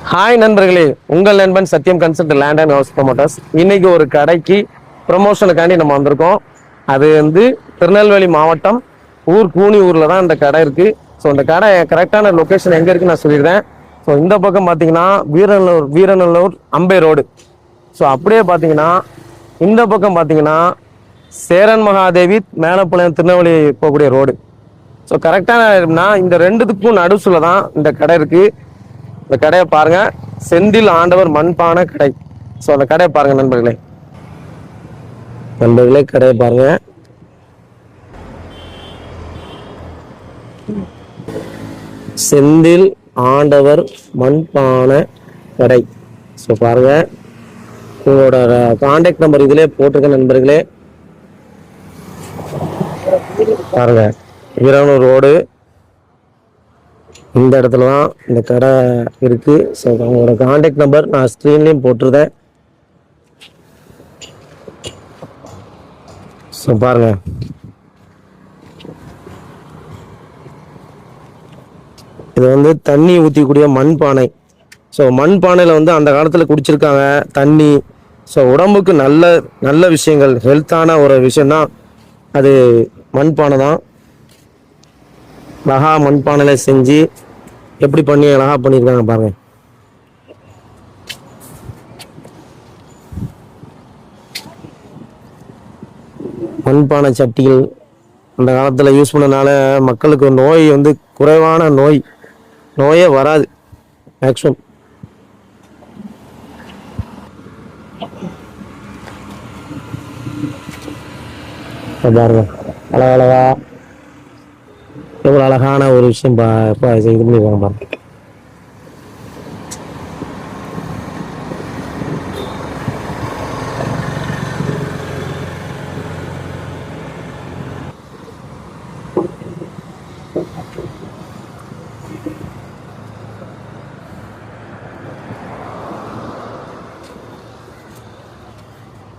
Hi நண்பர்களே, உங்கள் நண்பன் Sathyam consult land and house promoters. இன்னைக்கு ஒரு கடைக்கு ப்ரொமோஷனுக்காண்டி நம்ம வந்திருக்கோம். அது திருநெல்வேலி மாவட்டம் கூனி ஊரில் தான் இந்த கடை இருக்குது. ஸோ இந்த கடை கரெக்டான லொக்கேஷன் எங்கே இருக்குன்னு நான் சொல்லிடுறேன். ஸோ இந்த பக்கம் பார்த்தீங்கன்னா வீரநல்லூர் அம்பே ரோடு. ஸோ அப்படியே பார்த்தீங்கன்னா இந்த பக்கம் பார்த்தீங்கன்னா சேரன் மகாதேவி மேலப்பாளையம் திருநெல்வேலி போகக்கூடிய ரோடு. ஸோ கரெக்டான இந்த ரெண்டுத்துக்கும் நடுசுல தான் இந்த கடை இருக்குது. இந்த கடையை பாருங்க, செந்தில் ஆண்டவர் மண்பானை கடை. ஸோ அந்த கடையை பாருங்க நண்பர்களே. கடையை பாருங்க. செந்தில் ஆண்டவர் மண்பானை கடை. ஸோ பாருங்க, உங்களோட கான்டாக்ட் நம்பர் இதிலே போட்டிருக்க நண்பர்களே. பாருங்க, வீரனூர் ரோடு இந்த இடத்துல தான் இந்த கடை இருக்குது. ஸோ அவங்களோட கான்டாக்ட் நம்பர் நான் ஸ்க்ரீன்லேயும் போட்டிருந்தேன். ஸோ பாருங்க, இது தண்ணி ஊற்றிக்கூடிய மண்பானை. ஸோ மண்பானையில் அந்த காலத்தில் குடிச்சிருக்காங்க தண்ணி. ஸோ உடம்புக்கு நல்ல நல்ல விஷயங்கள், ஹெல்த்தான ஒரு விஷயம்தான் அது. மண்பானை தான் அழகா மண்பானையில் செஞ்சு எப்படி பண்ணி அழகா பண்ணியிருக்காங்க பாருங்க. மண்பானை சட்டிகள் அந்த காலத்தில் யூஸ் பண்ணனால மக்களுக்கு நோய் குறைவான நோயே வராது மேக்ஸிமம். பாருங்க, அழகழகா எவ்வளோ அழகான ஒரு விஷயம் இது பண்ணிருக்காங்க பாருங்க.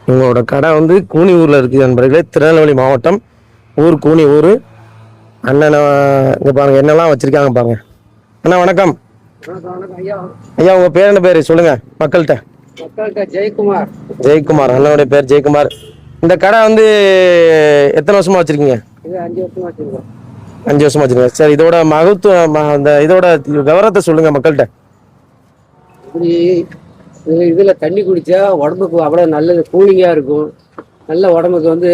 உங்களோட கடை கூனி ஊர்ல இருக்குது நண்பர்களே. திருநெல்வேலி மாவட்டம் கூனி ஊர். அண்ணன் இங்க பாருங்க என்னெல்லாம் வச்சிருக்காங்க பாருங்க. அண்ணா வணக்கம். ஐயா, உங்க பேர் என்ன பேரு சொல்லுங்க மக்கள்கிட்ட. ஜெயக்குமார். ஜெயக்குமார், அண்ணனுடைய பேர் ஜெயக்குமார். இந்த கடை எத்தனை வருஷமா வச்சிருக்கீங்க? 5 வருஷமா வச்சிருக்கோம். 5 வருஷமா வச்சிருக்கீங்க. சரி, இதோட மகத்துவம், இதோட விவரத்தை சொல்லுங்க மக்கள்கிட்ட. இதுல தண்ணி குடிச்சா உடம்புக்கு அவ்வளவு நல்லது, கூலிங்கா இருக்கும். நல்ல உடம்புக்கு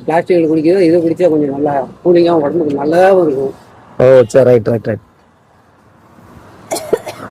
பிளாஸ்டிக்ல குடிக்கிறது, இதை குடிச்சா கொஞ்சம் நல்லா கூலிங்காகவும் உடம்புக்கு நல்லாவும் இருக்கும். ஓ சரி, ரைட் ரைட் ரைட்.